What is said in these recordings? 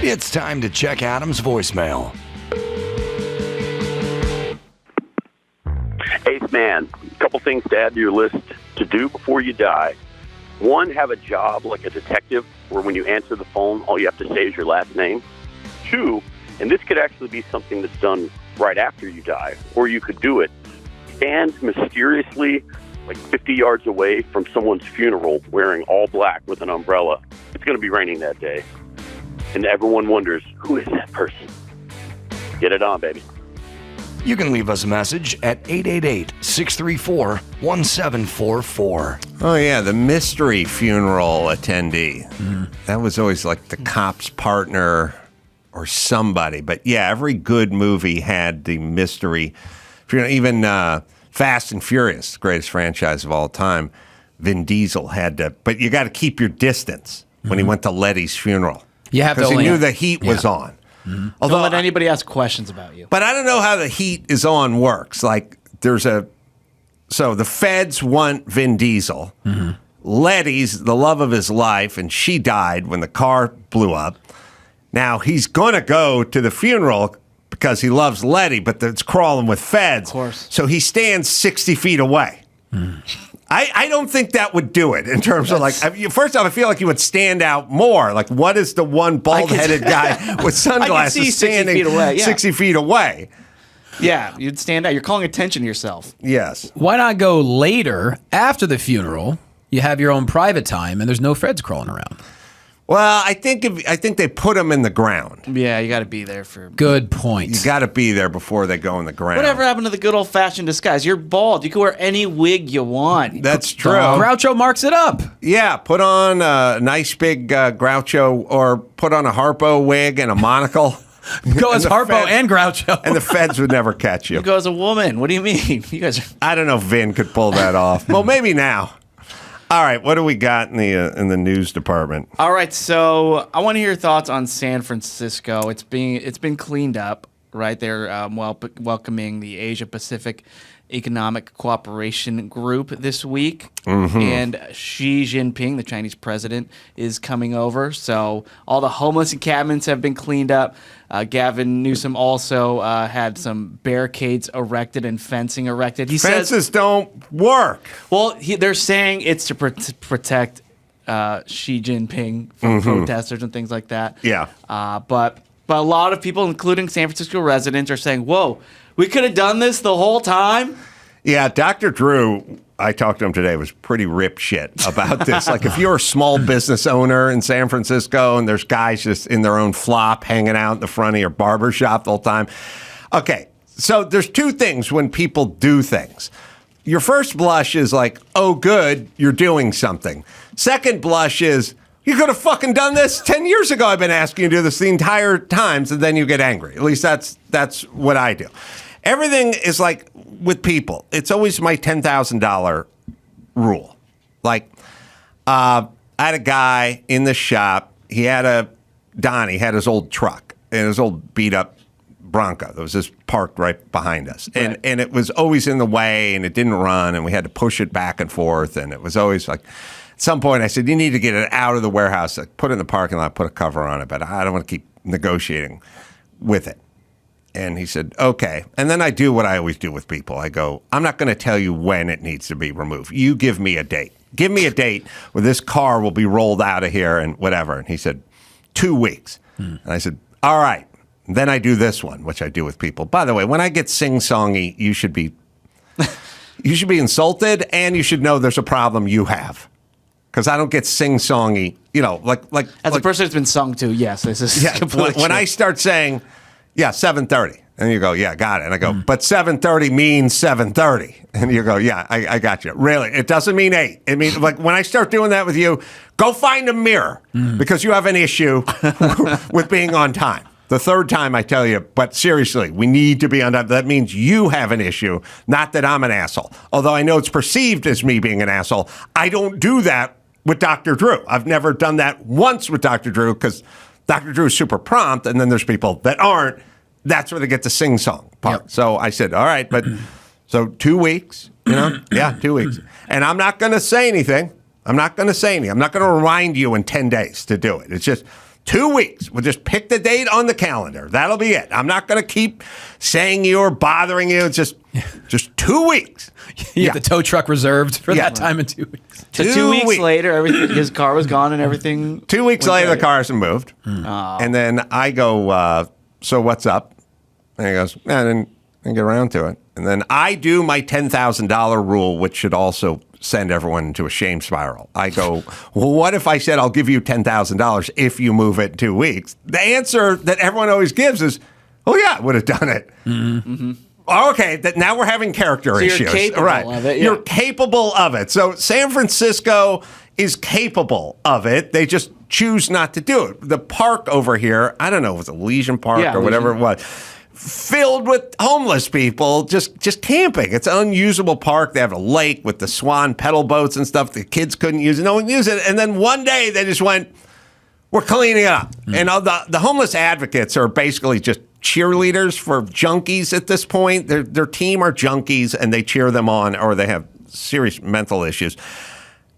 It's time to check Adam's voicemail. Eighth man, a couple things to add to your list to do before you die. One, have a job like a detective where when you answer the phone, all you have to say is your last name. Two, and this could actually be something that's done right after you die, or you could do it, stand mysteriously like 50 yards away from someone's funeral wearing all black with an umbrella. It's going to be raining that day. And everyone wonders, who is that person? Get it on, baby. You can leave us a message at 888-634-1744. Oh, yeah, the mystery funeral attendee. That was always like the cop's partner or somebody. But, yeah, every good movie had the mystery funeral. Even Fast and Furious, the greatest franchise of all time, Vin Diesel had to. But you got to keep your distance when he went to Letty's funeral. You have to because he only knew the heat was on. Although, don't let anybody ask questions about you. But I don't know how the heat is on works. Like so the feds want Vin Diesel. Letty's the love of his life, and she died when the car blew up. Now he's going to go to the funeral because he loves Letty, but it's crawling with feds. Of course. So he stands 60 feet away. I don't think that would do it in terms of first off, I feel like you would stand out more. Like, what is the one bald-headed guy with sunglasses standing 60 feet away? Yeah. 60 feet away? Yeah, you'd stand out. You're calling attention to yourself. Yes. Why not go later after the funeral? You have your own private time, and there's no feds crawling around. Well, I think they put him in the ground. Yeah, you got to be there for. Good point. You got to be there before they go in the ground. Whatever happened to the good old-fashioned disguise? You're bald. You can wear any wig you want. That's true. Groucho marks it up. Yeah, put on a nice big Groucho, or put on a Harpo wig and a monocle. Go as Harpo and Groucho. And the feds would never catch you. You go as a woman. What do you mean? You guys are. I don't know if Vin could pull that off. Well, maybe now. All right, what do we got in the news department? All right, so I want to hear your thoughts on San Francisco. It's been cleaned up, right? They're welcoming the Asia Pacific Economic Cooperation Group this week, and Xi Jinping, the Chinese president, is coming over. So all the homeless encampments have been cleaned up. Gavin Newsom also had some barricades erected and fencing erected. Fences don't work. Well, they're saying it's to protect Xi Jinping from protesters and things like that. Yeah. But a lot of people, including San Francisco residents, are saying, whoa, we could have done this the whole time? Yeah, Dr. Drew, I talked to him today, was pretty rip shit about this. Like, if you're a small business owner in San Francisco and there's guys just in their own flop hanging out in the front of your barber shop the whole time. Okay, so there's two things when people do things. Your first blush is like, oh, good, you're doing something. Second blush is, you could have fucking done this 10 years ago. I've been asking you to do this the entire time, and then you get angry. At least that's what I do. Everything is like with people. It's always my $10,000 rule. Like, I had a guy in the shop. He had Donnie had his old truck and his old beat up Bronco that was just parked right behind us. Right. And it was always in the way, and it didn't run, and we had to push it back and forth. And it was always like, at some point I said, you need to get it out of the warehouse, like, put it in the parking lot, put a cover on it, but I don't want to keep negotiating with it. And he said, okay. And then I do what I always do with people. I go, I'm not going to tell you when it needs to be removed. You give me a date. Give me a date where this car will be rolled out of here and whatever. And he said, 2 weeks. And I said, all right. And then I do this one, which I do with people. By the way, when I get sing-songy, you should be insulted, and you should know there's a problem you have. Because I don't get sing-songy, like as a person that's been sung to, yes, this is completely when I start saying, yeah, 7:30. And you go, yeah, got it. And I go, but 7:30 means 7:30. And you go, yeah, I got you. Really? It doesn't mean 8. It means, like, when I start doing that with you, go find a mirror because you have an issue with being on time. The third time I tell you, but seriously, we need to be on time. That means you have an issue, not that I'm an asshole. Although I know it's perceived as me being an asshole, I don't do that with Dr. Drew. I've never done that once with Dr. Drew because Dr. Drew is super prompt, and then there's people that aren't. That's where they get the sing-song part. Yep. So I said, all right, but so 2 weeks, yeah, 2 weeks. And I'm not going to say anything. I'm not going to remind you in 10 days to do it. It's just 2 weeks. We'll just pick the date on the calendar. That'll be it. I'm not going to keep saying you or bothering you. It's just 2 weeks. You have the tow truck reserved for that time in 2 weeks. So 2 weeks later, everything, his car was gone and everything. 2 weeks later, the car hasn't moved. And then I go, so what's up? And he goes, I didn't get around to it. And then I do my $10,000 rule, which should also send everyone into a shame spiral. I go, well, what if I said I'll give you $10,000 if you move it in 2 weeks? The answer that everyone always gives is, oh, yeah, I would have done it. Mm-hmm. Okay, that now we're having character issues. You're capable of it. Yeah. You're capable of it. So San Francisco is capable of it. They just choose not to do it. The park over here, I don't know if it's a Legion Park or whatever it was, filled with homeless people just camping. It's an unusable park. They have a lake with the swan pedal boats and stuff. The kids couldn't use it. No one used it. And then one day they just went, we're cleaning it up. And the homeless advocates are basically just cheerleaders for junkies at this point. Their team are junkies, and they cheer them on, or they have serious mental issues.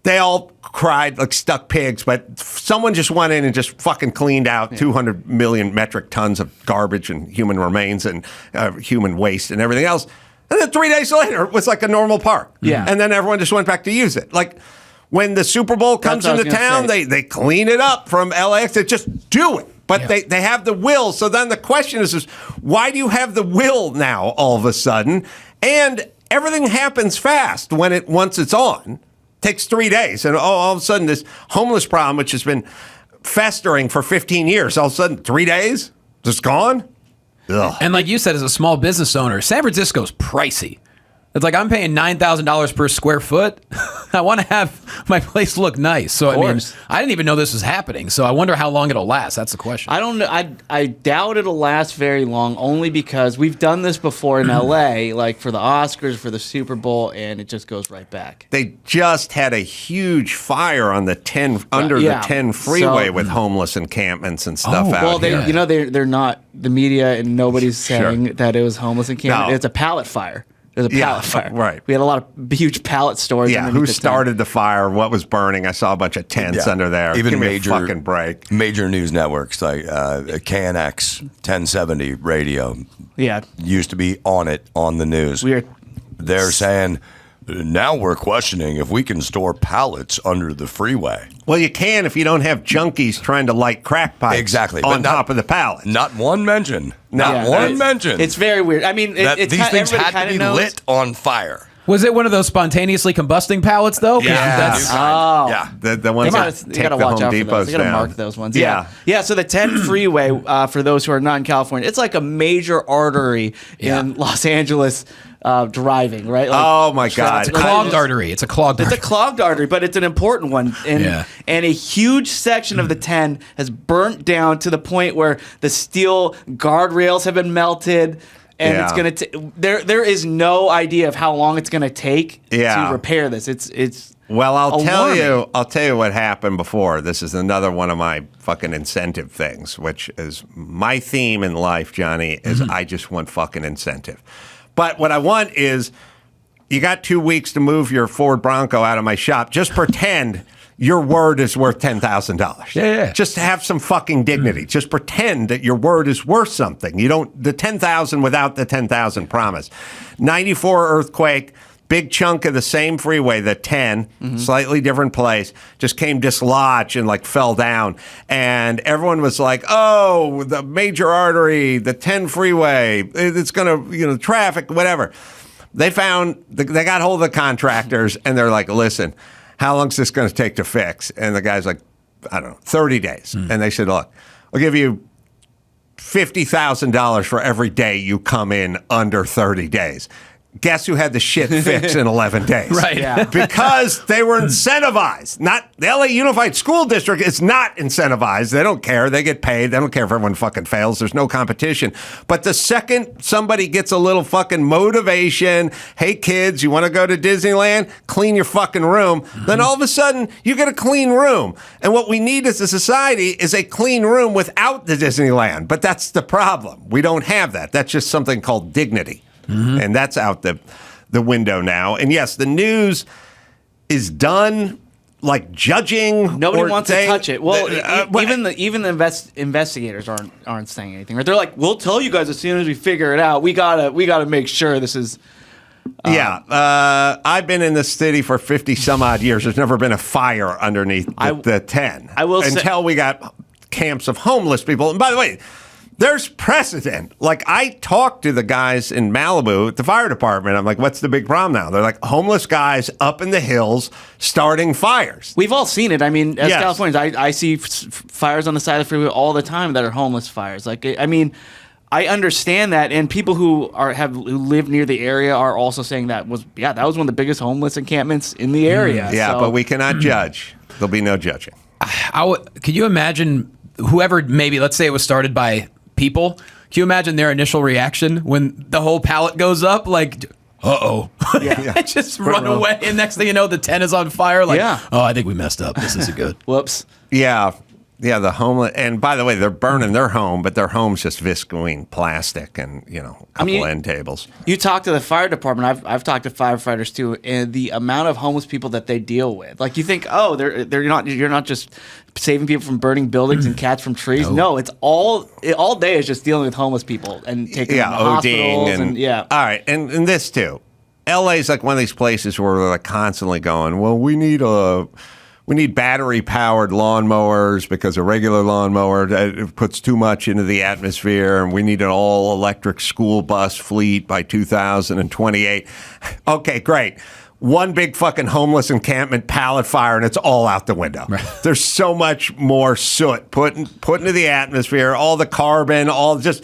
They all cried like stuck pigs, but someone just went in and just fucking cleaned out 200 million metric tons of garbage and human remains and human waste and everything else. And then 3 days later, it was like a normal park. Yeah. And then everyone just went back to use it. Like when the Super Bowl comes into town, they clean it up from LAX. They just do it. But they have the will. So then the question is why do you have the will now all of a sudden? And everything happens fast once it's on. Takes 3 days. And all of a sudden this homeless problem, which has been festering for 15 years, all of a sudden 3 days, just gone? Ugh. And like you said, as a small business owner, San Francisco's pricey. It's like I'm paying $9,000 per square foot. I want to have my place look nice. So, I mean, I didn't even know this was happening. So I wonder how long it'll last. That's the question. I don't know. I doubt it'll last very long, only because we've done this before in LA, like for the Oscars, for the Super Bowl, and it just goes right back. They just had a huge fire on the 10 the 10 freeway with homeless encampments and stuff out here. Well, they're not the media, and nobody's saying that it was homeless encampment. No. It's a pallet fire. There's a pallet fire. Right. We had a lot of huge pallet storage. Yeah, who started the fire? What was burning? I saw a bunch of tents under there. Even Give major me a fucking break. Major news networks like KNX 1070 radio. Yeah, used to be on the news. They're saying now we're questioning if we can store pallets under the freeway. Well, you can if you don't have junkies trying to light crack pipes on top of the pallet. Not one mention. Not one mention. It's very weird. I mean, these things had to be lit on fire. Was it one of those spontaneously combusting pallets, though? Yeah. The ones that take the Home Depots down. You got to mark those ones. Yeah. So the 10 freeway, for those who are not in California, it's like a major artery in Los Angeles. Driving, right? Like, oh my God! It's a clogged artery. It's a clogged artery, but it's an important one. And a huge section of the 10 has burnt down to the point where the steel guardrails have been melted. And it's going to there is no idea of how long it's going to take to repair this. It's well, I'll tell you what happened before. This is another one of my fucking incentive things, which is my theme in life, Johnny, is I just want fucking incentive. But what I want is you got 2 weeks to move your Ford Bronco out of my shop. Just pretend your word is worth $10,000. Yeah. Just have some fucking dignity. Just pretend that your word is worth something. You don't the 10,000 without the 10,000 promise. 94 earthquake. Big chunk of the same freeway, the 10, slightly different place, just came dislodged and like fell down. And everyone was like, oh, the major artery, the 10 freeway, it's going to, traffic, whatever. They got hold of the contractors and they're like, listen, how long is this going to take to fix? And the guy's like, I don't know, 30 days. And they said, look, I'll give you $50,000 for every day you come in under 30 days. Guess who had the shit fixed in 11 days? Right. Yeah. Because they were incentivized. Not the LA Unified School District is not incentivized. They don't care. They get paid. They don't care if everyone fucking fails. There's no competition. But the second somebody gets a little fucking motivation, hey kids, you want to go to Disneyland? Clean your fucking room. Then all of a sudden you get a clean room. And what we need as a society is a clean room without the Disneyland. But that's the problem. We don't have that. That's just something called dignity. And that's out the window now. And yes, the news is done like judging. Nobody or wants they- to touch it. Well, but- even the investigators aren't saying anything. Right? They're like, we'll tell you guys as soon as we figure it out. We gotta make sure this is. I've been in this city for 50 some odd years. There's never been a fire underneath the 10. I will until we got camps of homeless people. And by the way, there's precedent. Like, I talked to the guys in Malibu at the fire department. I'm like, what's the big problem now? They're like, homeless guys up in the hills starting fires. We've all seen it. I mean, as Yes. Californians, I see fires on the side of the freeway all the time that are homeless fires. Like, I mean, I understand that, and people who live near the area are also saying that was one of the biggest homeless encampments in the area. Yeah, so. but we cannot judge. There'll be no judging. Can you imagine whoever, maybe, let's say it was started by people, can you imagine their initial reaction when the whole pallet goes up? Like, uh-oh. Yeah. Just run away, and next thing you know, the 10 is on fire. Like, Yeah. oh, I think we messed up. This isn't good. Whoops. Yeah. Yeah, the homeless. And by the way, they're burning their home, but their home's just viscoing plastic and, a couple end tables. You talk to the fire department. I've talked to firefighters too, and the amount of homeless people that they deal with. Like, you think, oh, you're not just saving people from burning buildings and cats from trees. No, it's all day is just dealing with homeless people and taking them to hospitals and All right, and this too. LA's like one of these places where they're like constantly going, well, we need battery-powered lawnmowers because a regular lawnmower puts too much into the atmosphere, and we need an all-electric school bus fleet by 2028. Okay, great. One big fucking homeless encampment pallet fire, and it's all out the window. Right. There's so much more soot put into the atmosphere, all the carbon, all just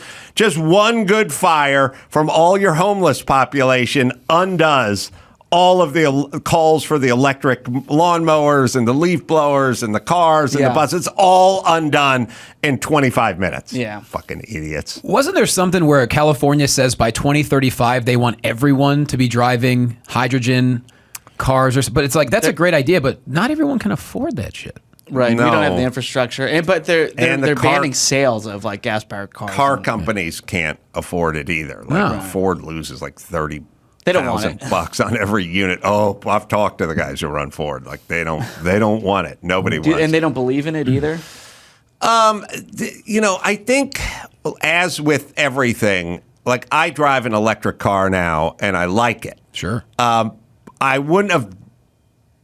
one good fire from all your homeless population undoes all of the calls for the electric lawnmowers and the leaf blowers and the cars and the buses. It's all undone in 25 minutes. Yeah. Fucking idiots. Wasn't there something where California says by 2035 they want everyone to be driving hydrogen cars? But it's like, that's a great idea, but not everyone can afford that shit. Right, No. we don't have the infrastructure, but they're the banning sales of like gas-powered cars. Car companies can't afford it either. Like No. Ford loses like $30,000 They don't want it. bucks on every unit. Oh, I've talked to the guys who run Ford. Like they don't want it. Nobody wants it. And they don't believe in it either? I think as with everything, like I drive an electric car now and I like it. Sure. I wouldn't have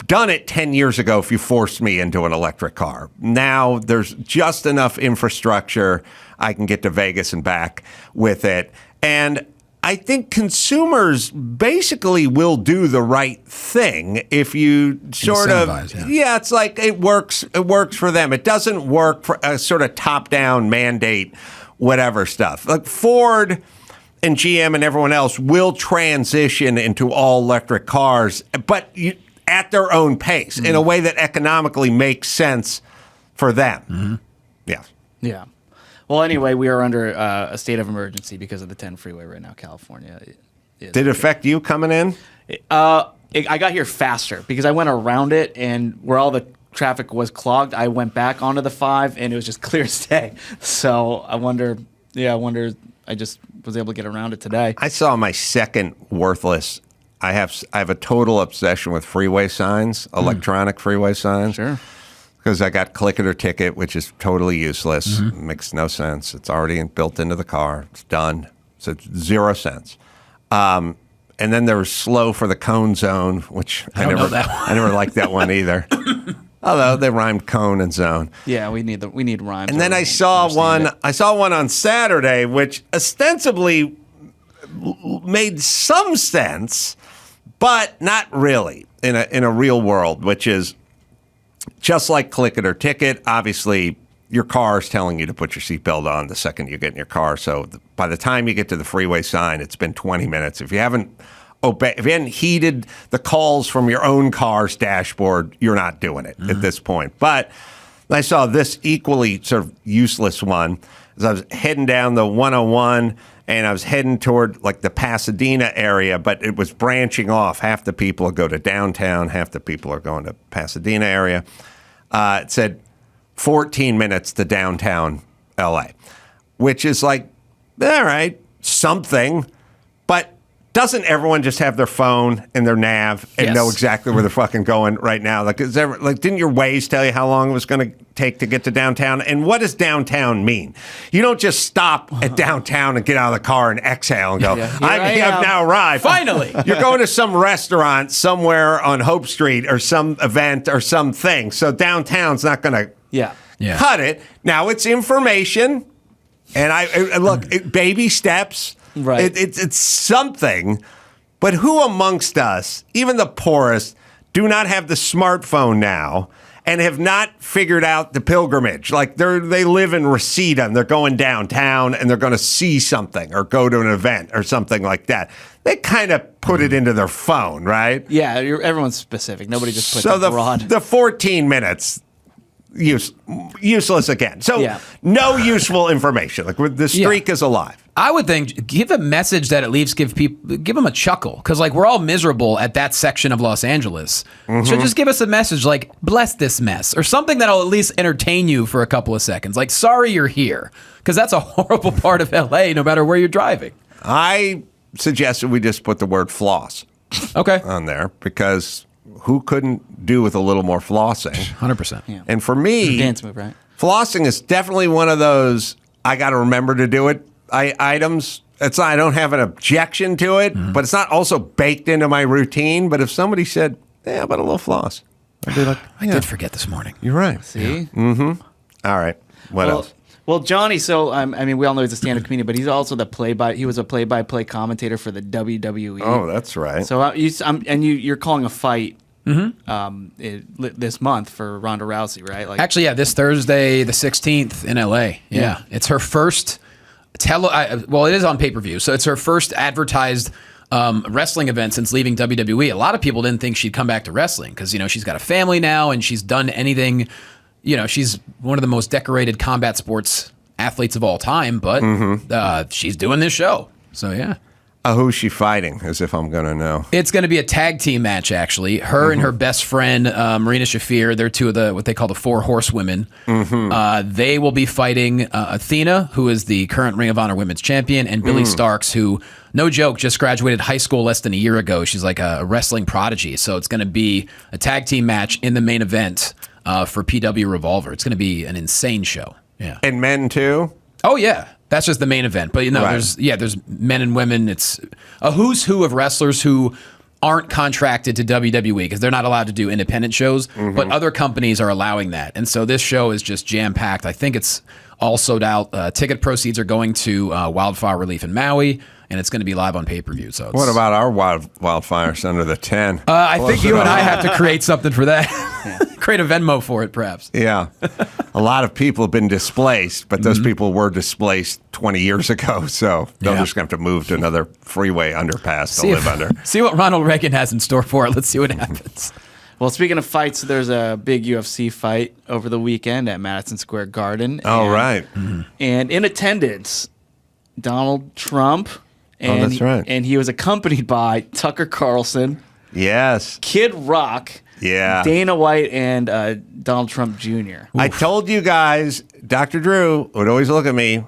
done it 10 years ago if you forced me into an electric car. Now there's just enough infrastructure. I can get to Vegas and back with it. And I think consumers basically will do the right thing if you sort of, Incentivize, it's like it works for them. It doesn't work for a sort of top-down mandate, whatever stuff. Like Ford and GM and everyone else will transition into all-electric cars, but at their own pace in a way that economically makes sense for them. Mm-hmm. Yeah. Yeah. Well, anyway, we are under a state of emergency because of the 10 freeway right now, California. Did it affect you coming in? I got here faster because I went around it, and where all the traffic was clogged, I went back onto the 5, and it was just clear as day. So I wonder I just was able to get around it today. I saw my second worthless. I have a total obsession with freeway signs, electronic freeway signs. Sure. Because I got click it or ticket, which is totally useless. Makes no sense. It's already built into the car. It's done. So it's 0 cents. And then there was slow for the cone zone, which I don't know that one. I never liked that one either. Although they rhymed cone and zone. Yeah, we need rhymes. And then I saw one on Saturday, which ostensibly made some sense, but not really in a real world, which is just like click it or ticket. Obviously, your car is telling you to put your seatbelt on the second you get in your car. So by the time you get to the freeway sign, it's been 20 minutes. If you hadn't heeded the calls from your own car's dashboard, you're not doing it at this point. But I saw this equally sort of useless one as I was heading down the 101, and I was heading toward like the Pasadena area, but it was branching off. Half the people go to downtown, half the people are going to Pasadena area. It said 14 minutes to downtown LA, which is like, all right, something, but doesn't everyone just have their phone and their nav and Yes. know exactly where they're fucking going right now? Like, didn't your Waze tell you how long it was going to take to get to downtown? And what does downtown mean? You don't just stop at downtown and get out of the car and exhale and go, I have now arrived. Finally. You're going to some restaurant somewhere on Hope Street or some event or something. So downtown's not going to Yeah. cut it. Now it's information. And I look, baby steps. Right. It's something. But who amongst us, even the poorest, do not have the smartphone now and have not figured out the pilgrimage? Like they live in Reseda and they're going downtown and they're going to see something or go to an event or something like that. They kind of put it into their phone, right? Yeah, everyone's specific. Nobody just puts So it broad. the 14 minutes. Useless again. So no useful information. Like the streak is alive. I would think give a message that at least give them a chuckle, because like we're all miserable at that section of Los Angeles. So just give us a message like bless this mess or something that'll at least entertain you for a couple of seconds. Like sorry you're here, because that's a horrible part of LA no matter where you're driving. I suggested we just put the word floss on there, because who couldn't do with a little more flossing? 100%. Yeah. And for me, Dance move, right? flossing is definitely one of those I got to remember to do it items. I don't have an objection to it, but it's not also baked into my routine. But if somebody said, "Hey, how about a little floss?" I'd be like, I did forget this morning. You're right. See? All right. What else? Well, Jonny, so I mean, we all know he's a stand-up comedian, but he's also he was a play-by-play commentator for the WWE. Oh, that's right. So you're calling a fight this month for Ronda Rousey, right? Like, Actually, yeah, this Thursday, the 16th in LA. Yeah. It's her first it is on pay-per-view. So it's her first advertised wrestling event since leaving WWE. A lot of people didn't think she'd come back to wrestling because, she's got a family now and she's done anything. She's one of the most decorated combat sports athletes of all time, but she's doing this show. So, yeah. Who's she fighting, as if I'm going to know? It's going to be a tag team match, actually. Her and her best friend, Marina Shafir, they're two of what they call the Four Horsewomen. They will be fighting Athena, who is the current Ring of Honor Women's Champion, and Billie Starks, who, no joke, just graduated high school less than a year ago. She's like a wrestling prodigy. So it's going to be a tag team match in the main event for PW Revolver. It's going to be an insane show. Yeah. And men, too? Oh, yeah. That's just the main event. But, there's men and women. It's a who's who of wrestlers who aren't contracted to WWE because they're not allowed to do independent shows, but other companies are allowing that. And so this show is just jam-packed. I think it's all sold out. Ticket proceeds are going to wildfire relief in Maui, and it's going to be live on pay-per-view. So what about our wildfires under the 10? I think you and I have to create something for that. Create a Venmo for it, perhaps. Yeah. A lot of people have been displaced, but those people were displaced 20 years ago, so they're just going to have to move to another freeway underpass to live under. See what Ronald Reagan has in store for it. Let's see what happens. Well, speaking of fights, there's a big UFC fight over the weekend at Madison Square Garden. Right. And in attendance, Donald Trump. And, that's right. And he was accompanied by Tucker Carlson. Yes. Kid Rock. Yeah. Dana White and Donald Trump Jr. I told you guys, Dr. Drew would always look at me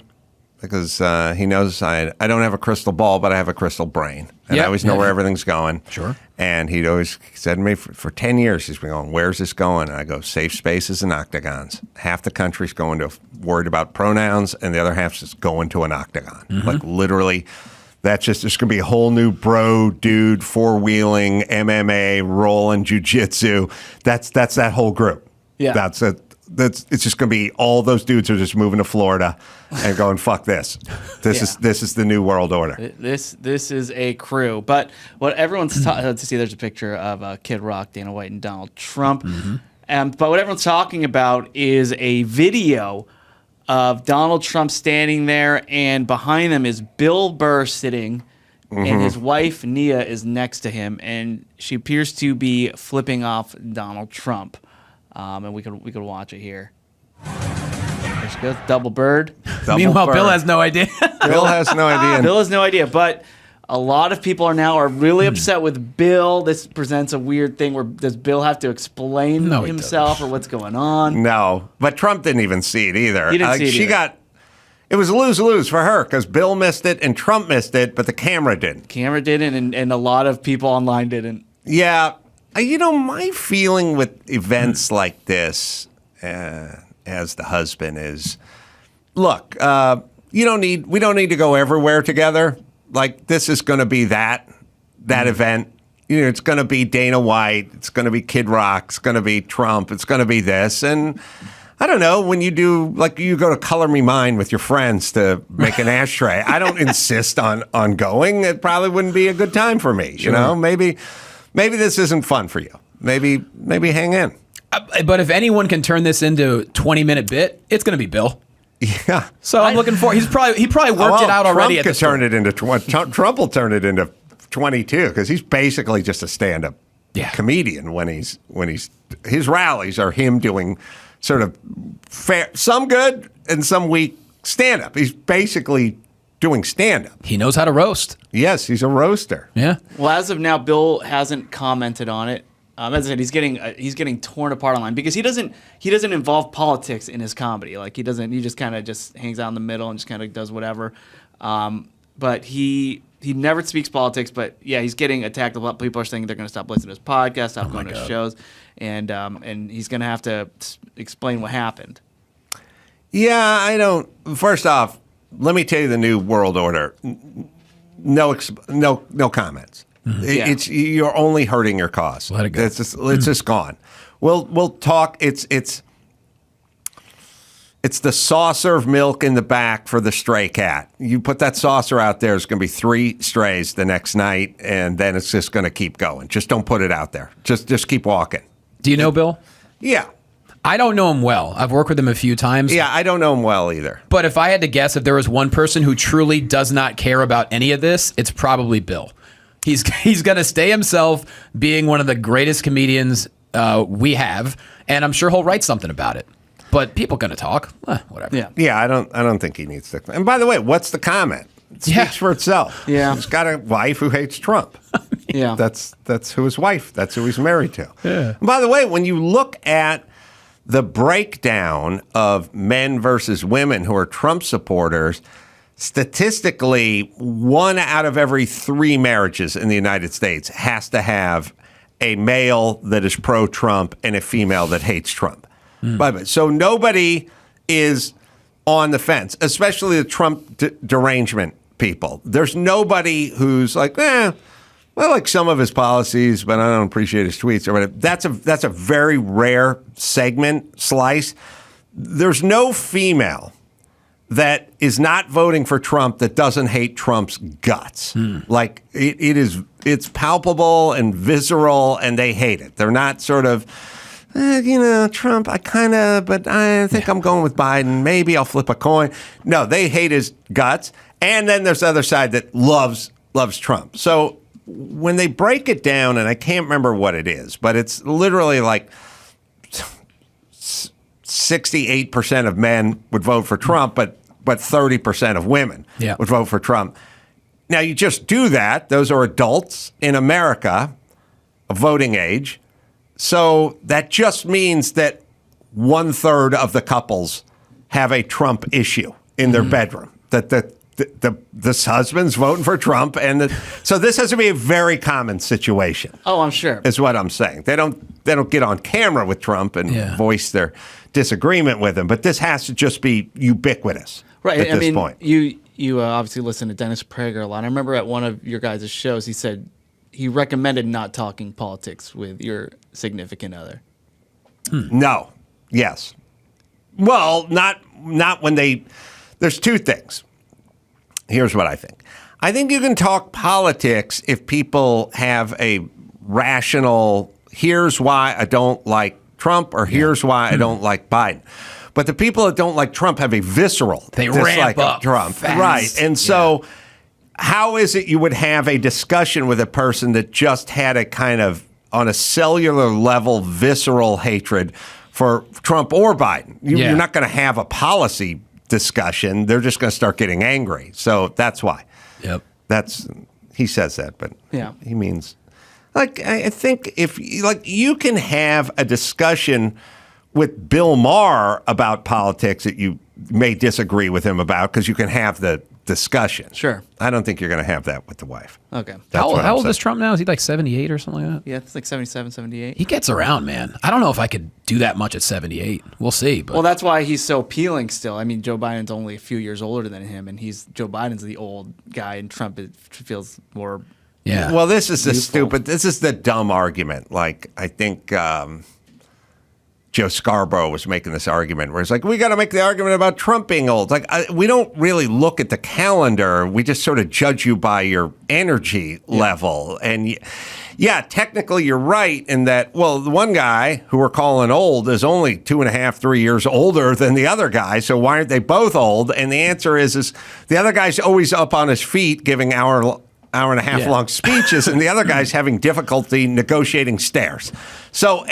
because he knows I don't have a crystal ball, but I have a crystal brain. And I always know where everything's going. Sure. And he'd always said to me for 10 years, he's been going, where's this going? And I go, safe spaces and octagons. Half the country's going to worried about pronouns, and the other half's just going to an octagon. Like literally. That's just, there's going to be a whole new bro, dude, four-wheeling, MMA, rolling, jiu-jitsu. That's that whole group. Yeah. It's just going to be all those dudes are just moving to Florida and going, fuck this. This is the new world order. This is a crew. But what everyone's to see, there's a picture of Kid Rock, Dana White, and Donald Trump. But what everyone's talking about is a video of Donald Trump standing there, and behind them is Bill Burr sitting, and his wife, Nia, is next to him, and she appears to be flipping off Donald Trump. And we could watch it here. There she goes, double bird. Meanwhile, Bill has no idea. Bill has no idea. Bill has no idea, but a lot of people are really upset with Bill. This presents a weird thing where does Bill have to explain himself or what's going on? No, but Trump didn't even see it either. He didn't see it either. It was lose-lose for her because Bill missed it and Trump missed it, but the camera didn't. Camera didn't, and a lot of people online didn't. Yeah. My feeling with events like this, as the husband, is, look, we don't need to go everywhere together. Like, this is going to be that event. It's going to be Dana White. It's going to be Kid Rock. It's going to be Trump. It's going to be this. And I don't know, when you do, like, you go to Color Me Mine with your friends to make an ashtray, I don't insist on going. It probably wouldn't be a good time for me. Sure. Maybe this isn't fun for you. Maybe hang in. But if anyone can turn this into a 20-minute bit, it's going to be Bill. Yeah. So I'm looking for. He probably worked it out already. Trump will turn it into 22 because he's basically just a stand-up comedian when he's his rallies are him doing sort of fair, some good and some weak stand-up. He's basically doing stand-up. He knows how to roast. Yes, he's a roaster. Yeah. Well, as of now, Bill hasn't commented on it. As I said, he's getting torn apart online because he doesn't involve politics in his comedy. Like he just kind of hangs out in the middle and just kind of does whatever. But he never speaks politics. But yeah, he's getting attacked a lot. People are saying they're going to stop listening to his podcast, stop going to his shows, and he's going to have to explain what happened. Yeah, I don't. First off, let me tell you the new world order. No comments. Mm-hmm. You're only hurting your cause. Let it go. It's just gone. We'll talk. It's the saucer of milk in the back for the stray cat. You put that saucer out there, it's going to be 3 strays the next night, and then it's just going to keep going. Just don't put it out there. Just keep walking. Do you know Bill? Yeah. I don't know him well. I've worked with him a few times. Yeah, I don't know him well either. But if I had to guess, if there was one person who truly does not care about any of this, it's probably Bill. He's going to stay himself, being one of the greatest comedians we have, and I'm sure he'll write something about it. But people going to talk, whatever. Yeah. I don't think he needs to. And by the way, what's the comment? It speaks for itself. Yeah, he's got a wife who hates Trump. Yeah, that's who his wife. That's who he's married to. Yeah. And by the way, when you look at the breakdown of men versus women who are Trump supporters, statistically, 1 out of every 3 marriages in the United States has to have a male that is pro-Trump and a female that hates Trump. So nobody is on the fence, especially the Trump derangement people. There's nobody who's like, I like some of his policies, but I don't appreciate his tweets or whatever. That's a very rare slice. There's no female that is not voting for Trump that doesn't hate Trump's guts. Like it's palpable and visceral, and they hate it. They're not sort of, Trump, but I think I'm going with Biden. Maybe I'll flip a coin. No, they hate his guts. And then there's the other side that loves Trump. So when they break it down, and I can't remember what it is, but it's literally like 68% of men would vote for Trump, but 30% of women would vote for Trump. Now, you just do that. Those are adults in America of voting age. So that just means that 1/3 of the couples have a Trump issue in their bedroom. That this husband's voting for Trump, so this has to be a very common situation. Oh, I'm sure. Is what I'm saying. They don't get on camera with Trump and voice their disagreement with him, but this has to just be ubiquitous at this point. You obviously listen to Dennis Prager a lot. I remember at one of your guys' shows, he said he recommended not talking politics with your significant other. No. Yes. Well, not when there's 2 things. Here's what I think. I think you can talk politics if people have a rational, here's why I don't like Trump, or here's why I don't like Biden. But the people that don't like Trump have a visceral dislike of Trump. Fast. Right. And so how is it you would have a discussion with a person that just had a kind of, on a cellular level, visceral hatred for Trump or Biden? You're not going to have a policy discussion. They're just going to start getting angry. So that's why. Yep. He says that, but he means, like, I think if you can have a discussion with Bill Maher about politics that you may disagree with him about because you can have the discussion. Sure. I don't think you're going to have that with the wife. Okay. How old is Trump now? Is he like 78 or something like that? Yeah, it's like 77, 78. He gets around, man. I don't know if I could do that much at 78. We'll see. But Well, that's why he's so appealing still. I mean, Joe Biden's only a few years older than him, and Joe Biden's the old guy, and Trump feels more. yeah. Well, this is this is the dumb argument. Like, I think Joe Scarborough was making this argument where it's like, we got to make the argument about Trump being old. Like, we don't really look at the calendar. We just sort of judge you by your energy level. And yeah, technically you're right in that, well, the one guy who we're calling old is only 2.5, 3 years older than the other guy. So why aren't they both old? And the answer is the other guy's always up on his feet giving hour and a half long speeches, and the other guy's having difficulty negotiating stairs. So,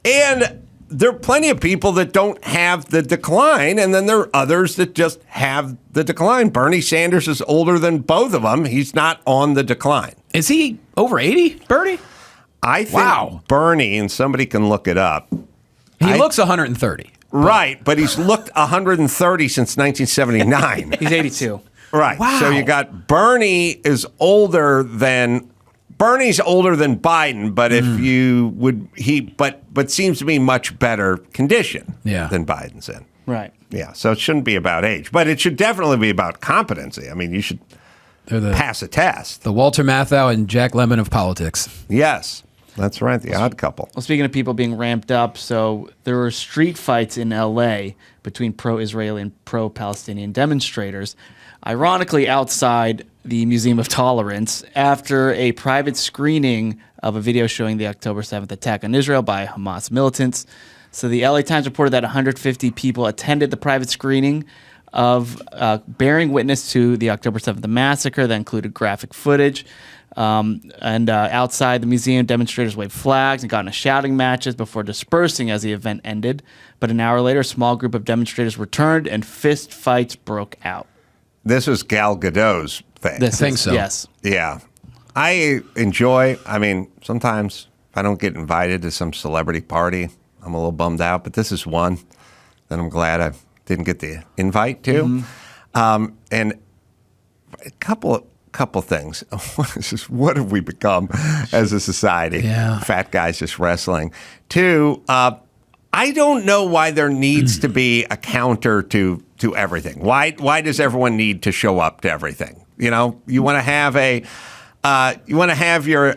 and there are plenty of people that don't have the decline, and then there are others that just have the decline. Bernie Sanders is older than both of them. He's not on the decline. Is he over 80, Bernie? I think Bernie, and somebody can look it up. He looks 130. Right, but he's looked 130 since 1979. He's 82. Right. Wow. So you got Bernie's older than Biden, but if you would but seems to be much better condition than Biden's in. Right. Yeah. So it shouldn't be about age, but it should definitely be about competency. I mean, you should pass a test. The Walter Matthau and Jack Lemmon of politics. Yes. That's right. The odd couple. Well, speaking of people being ramped up, so there were street fights in L.A. between pro-Israeli and pro-Palestinian demonstrators, ironically outside the Museum of Tolerance, after a private screening of a video showing the October 7th attack on Israel by Hamas militants. So the LA Times reported that 150 people attended the private screening of bearing witness to the October 7th massacre that included graphic footage. And outside the museum, demonstrators waved flags and got into shouting matches before dispersing as the event ended. But an hour later, a small group of demonstrators returned and fist fights broke out. This was Gal Gadot's thing. I think so. Yes. Yeah. I mean, sometimes if I don't get invited to some celebrity party, I'm a little bummed out, but this is one that I'm glad I didn't get the invite to. And a couple things. What have we become as a society? Yeah. Fat guys just wrestling. Two, I don't know why there needs to be a counter to everything. Why does everyone need to show up to everything? You know, you want to have your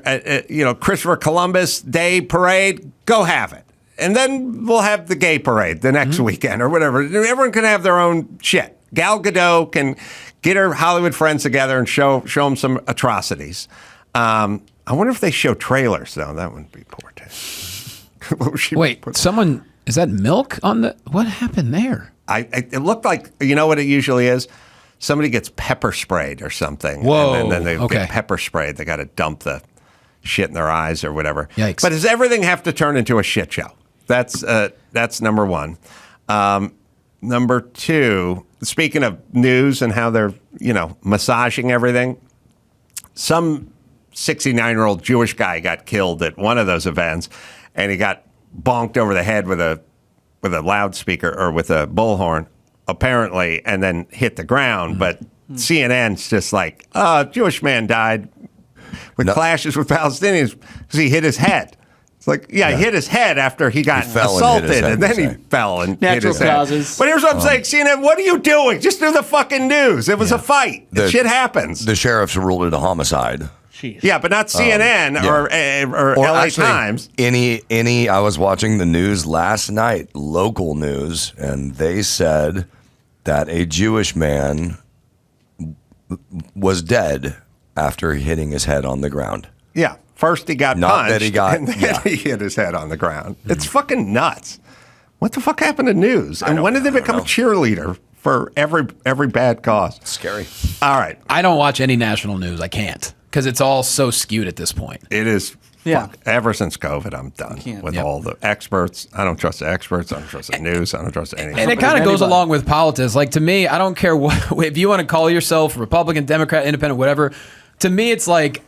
Christopher Columbus Day parade, go have it. And then we'll have the gay parade the next weekend or whatever. Everyone can have their own shit. Gal Gadot can get her Hollywood friends together and show them some atrocities. I wonder if they show trailers, though. That wouldn't be poor taste. Wait, is that milk on the, what happened there? It looked like, you know what it usually is? Somebody gets pepper sprayed or something. Whoa. And then they Okay. get pepper sprayed. They got to dump the shit in their eyes or whatever. Yikes. But does everything have to turn into a shit show? That's number one. Number two, speaking of news and how they're, massaging everything, some 69-year-old Jewish guy got killed at one of those events, and he got bonked over the head with a loudspeaker or with a bullhorn, apparently, and then hit the ground. But CNN's just like, Jewish man died with clashes with Palestinians because he hit his head. It's like, he hit his head after he got assaulted, and then he fell and hit his head. But here's what I'm saying, CNN, what are you doing? Just do the fucking news. It was a fight. Shit happens. The sheriffs ruled it a homicide. Jeez. Yeah, but not CNN or LA actually, Times. I was watching the news last night, local news, and they said that a Jewish man was dead after hitting his head on the ground. Yeah. First he got Not punched, that he got, and then he hit his head on the ground. It's fucking nuts. What the fuck happened to news? And when did they become a cheerleader for every bad cause? Scary. All right. I don't watch any national news. I can't because it's all so skewed at this point. It is. Yeah. Fuck. Ever since COVID, I'm done with all the experts. I don't trust the experts. I don't trust the news. I don't trust anything. And it kind of goes along with politics. Like, to me, I don't care what, if you want to call yourself Republican, Democrat, Independent, whatever. To me, it's like,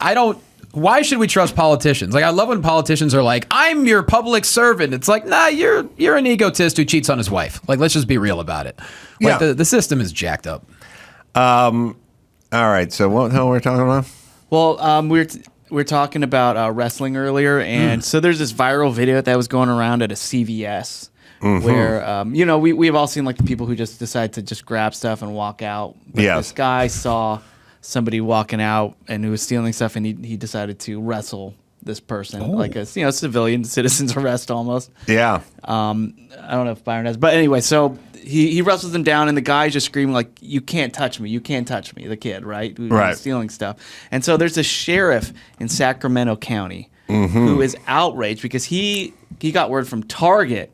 why should we trust politicians? Like, I love when politicians are like, I'm your public servant. It's like, nah, you're an egotist who cheats on his wife. Like, let's just be real about it. Like, the system is jacked up. All right. So what the hell were we talking about? Well, we're talking about wrestling earlier, and so there's this viral video that was going around at a CVS. Where we've all seen like the people who just decide to just grab stuff and walk out. But this guy saw somebody walking out and who was stealing stuff, and he decided to wrestle this person, like a civilian citizen's arrest almost. Yeah. I don't know if Byron has, but anyway, so he wrestles him down, and the guy's just screaming like, "You can't touch me! You can't touch me!" The kid, right, who's stealing stuff. And so there's a sheriff in Sacramento County who is outraged because he got word from Target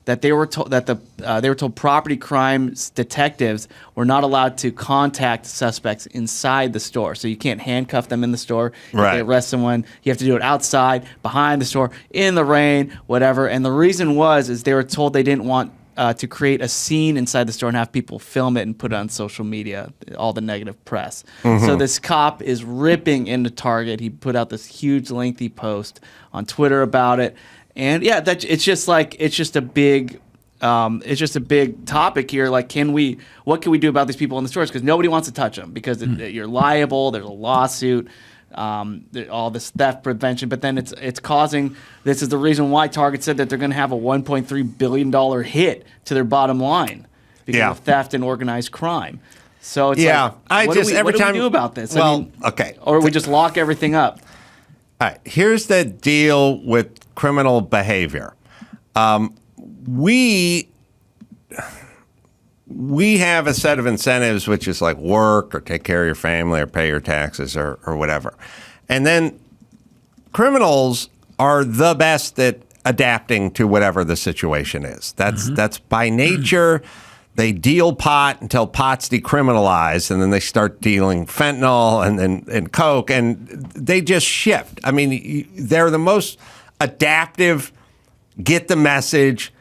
that they were told property crimes detectives were not allowed to contact suspects inside the store. So you can't handcuff them in the store. If they arrest someone, you have to do it outside, behind the store, in the rain, whatever. And the reason is they were told they didn't want to create a scene inside the store and have people film it and put it on social media, all the negative press. So this cop is ripping into Target. He put out this huge lengthy post on Twitter about it. And it's just a big topic here. Like, what can we do about these people in the stores? Because nobody wants to touch them because you're liable. There's a lawsuit, all this theft prevention. But then it's causing. This is the reason why Target said that they're going to have a $1.3 billion hit to their bottom line because of theft and organized crime. So it's what do we do about this? Well, okay, or we just lock everything up. All right, here's the deal with criminal behavior. We have a set of incentives, which is like work or take care of your family or pay your taxes or whatever. And then criminals are the best at adapting to whatever the situation is. That's by nature. They deal pot until pot's decriminalized, and then they start dealing fentanyl and coke, and they just shift. I mean, they're the most adaptive, get the message,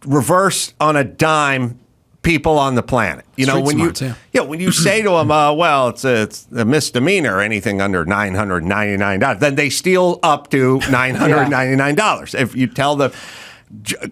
reverse on a dime people on the planet. When you say to them, well, it's a misdemeanor, anything under $999, then they steal up to $999. If you tell the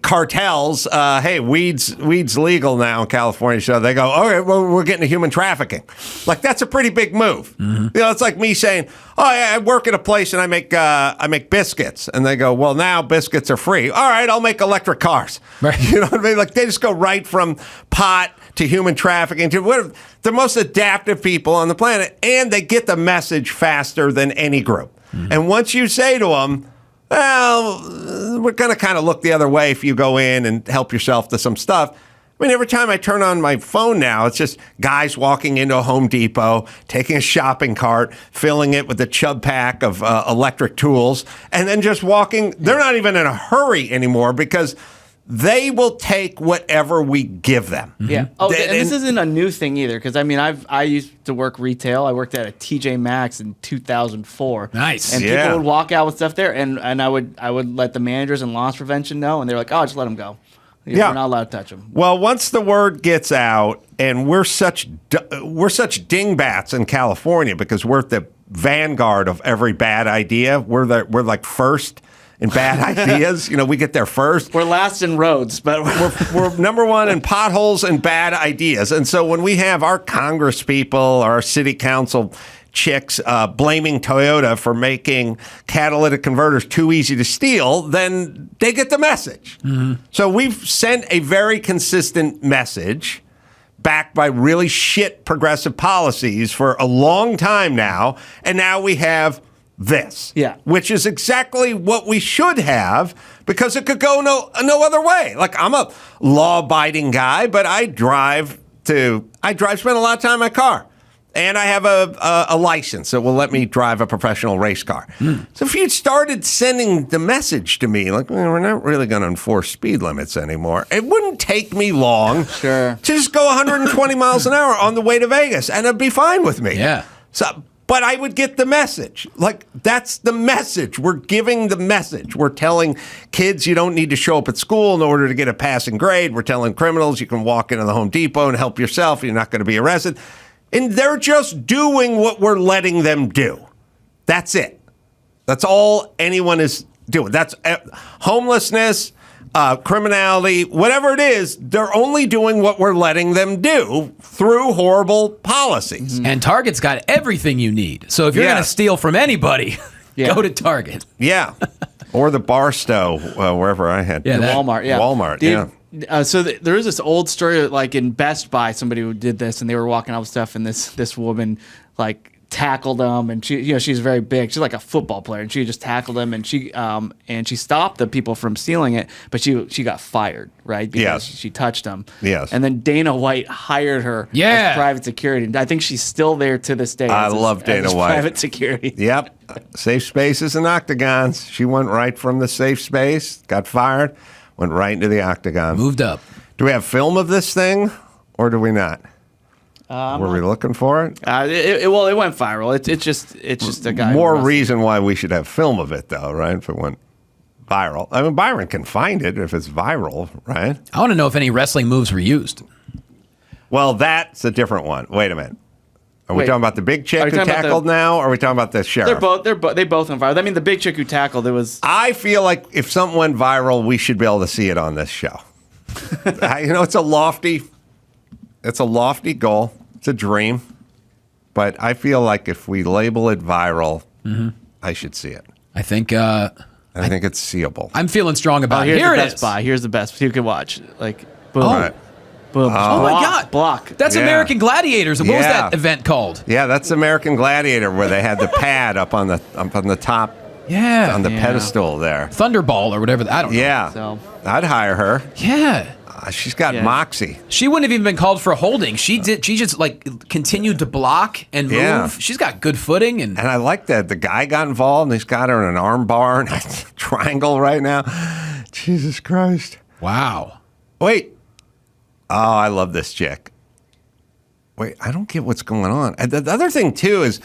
cartels, hey, weed's legal now in California, so they go, all right, well, we're getting to human trafficking. Like, that's a pretty big move. It's like me saying, oh, yeah, I work at a place and I make biscuits, and they go, well, now biscuits are free. All right, I'll make electric cars. Right. You know what I mean? Like, they just go right from pot to human trafficking to whatever. The most adaptive people on the planet, and they get the message faster than any group. And once you say to them, well, we're going to kind of look the other way if you go in and help yourself to some stuff. I mean, every time I turn on my phone now, it's just guys walking into a Home Depot, taking a shopping cart, filling it with a chub pack of electric tools, and then just walking. They're not even in a hurry anymore because they will take whatever we give them. Yeah. Oh, and this isn't a new thing either, because I mean, I used to work retail. I worked at a TJ Maxx in 2004. Nice. And people would walk out with stuff there, and I would let the managers and loss prevention know, and they're like, oh, just let them go. We're not allowed to touch them. Well, once the word gets out, and we're such dingbats in California because we're the vanguard of every bad idea. We're like first in bad ideas. We get there first. We're last in roads, but we're number one in potholes and bad ideas. And so when we have our Congress people, our city council chicks blaming Toyota for making catalytic converters too easy to steal, then they get the message. So we've sent a very consistent message backed by really shit progressive policies for a long time now. And now we have this, which is exactly what we should have, because it could go no other way. Like, I'm a law-abiding guy, but I spend a lot of time in my car. And I have a license that will let me drive a professional race car. So if you started sending the message to me, like, we're not really going to enforce speed limits anymore, it wouldn't take me long to just go 120 miles an hour on the way to Vegas, and it'd be fine with me. Yeah. But I would get the message. Like, that's the message. We're giving the message. We're telling kids you don't need to show up at school in order to get a passing grade. We're telling criminals you can walk into the Home Depot and help yourself. You're not going to be arrested. And they're just doing what we're letting them do. That's it. That's all anyone is doing. That's homelessness, criminality, whatever it is. They're only doing what we're letting them do through horrible policies. And Target's got everything you need. So if you're going to steal from anybody, go to Target. Yeah. Or the Barstow, wherever I had. Yeah, Walmart. Yeah. Walmart, So there is this old story, like in Best Buy, somebody who did this, and they were walking out with stuff, and this woman, like, tackled them, and she's very big. She's like a football player, and she just tackled him, and she stopped the people from stealing it, but she got fired, right? Because she touched them. Yes. And then Dana White hired her as private security. And I think she's still there to this day. I love Dana White. Private security. Yep. Safe spaces and octagons. She went right from the safe space, got fired, went right into the octagon. Moved up. Do we have film of this thing, or do we not? Were we looking for it? It went viral. It's just a guy. More reason why we should have film of it, though, right? If it went viral. I mean, Byron can find it if it's viral, right? I want to know if any wrestling moves were used. Well, that's a different one. Wait a minute. Are we talking about the big chick who tackled now, or are we talking about the sheriff? They both went viral. I mean, the big chick who tackled, I feel like if something went viral, we should be able to see it on this show. It's a lofty goal. It's a dream. But I feel like if we label it viral, I should see it. I think it's seeable. I'm feeling strong about it. Here it is. Best Buy. Here's the best. You can watch. Like, boom. Right. Boom. Oh my God. Block. That's American Gladiators. What was that event called? Yeah, that's American Gladiator, where they had the pad up on the top. Yeah. On the pedestal there. Thunderball or whatever. I don't know. Yeah. So. I'd hire her. Yeah. She's got moxie. She wouldn't have even been called for a holding. She just like continued to block and move. Yeah. She's got good footing. And I like that the guy got involved, and he's got her in an arm bar and a triangle right now. Jesus Christ. Wow. Wait. Oh, I love this chick. Wait, I don't get what's going on. And the other thing, too, is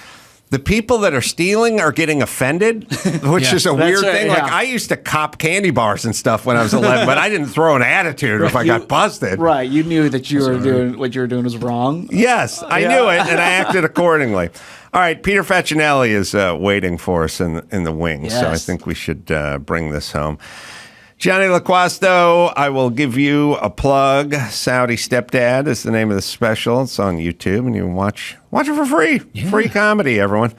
the people that are stealing are getting offended, which is a weird thing. Yeah. Like, I used to cop candy bars and stuff when I was 11, but I didn't throw an attitude if I got busted. Right. You knew that you were doing what you were doing was wrong. Yes, I knew it, and I acted accordingly. All right, Peter Facinelli is waiting for us in the wings, so I think we should bring this home. Jonny Loquasto, I will give you a plug. Saudi Stepdad is the name of the special. It's on YouTube, and you can watch it for free. Yeah. Free comedy, everyone.